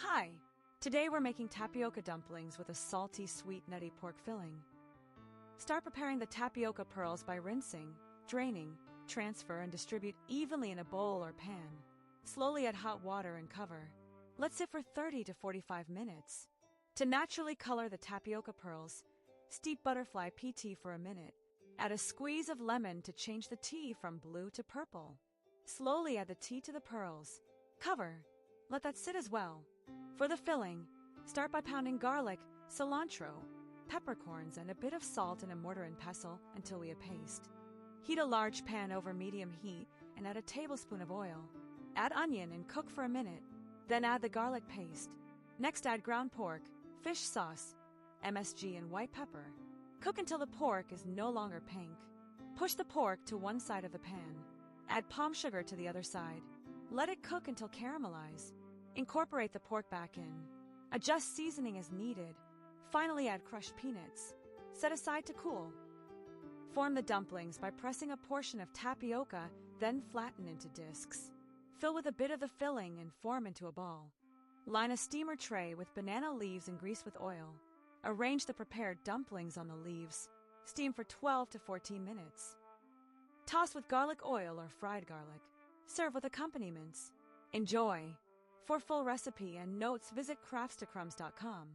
Hi! Today we're making tapioca dumplings with a salty, sweet, nutty pork filling. Start preparing the tapioca pearls by rinsing, draining, transfer, and distribute evenly in a bowl or pan. Slowly add hot water and cover. Let sit for 30 to 45 minutes. To naturally color the tapioca pearls, steep butterfly pea tea for a minute. Add a squeeze of lemon to change the tea from blue to purple. Slowly add the tea to the pearls. Cover. Let that sit as well. For the filling, start by pounding garlic, cilantro, peppercorns, and a bit of salt in a mortar and pestle until we have paste. Heat a large pan over medium heat and add a tablespoon of oil. Add onion and cook for a minute. Then add the garlic paste. Next add ground pork, fish sauce, MSG, and white pepper. Cook until the pork is no longer pink. Push the pork to one side of the pan. Add palm sugar to the other side. Let it cook until caramelized. Incorporate the pork back in. Adjust seasoning as needed. Finally add crushed peanuts. Set aside to cool. Form the dumplings by pressing a portion of tapioca, then flatten into discs. Fill with a bit of the filling and form into a ball. Line a steamer tray with banana leaves and grease with oil. Arrange the prepared dumplings on the leaves. Steam for 12 to 14 minutes. Toss with garlic oil or fried garlic. Serve with accompaniments. Enjoy! For full recipe and notes, visit crumbs.com.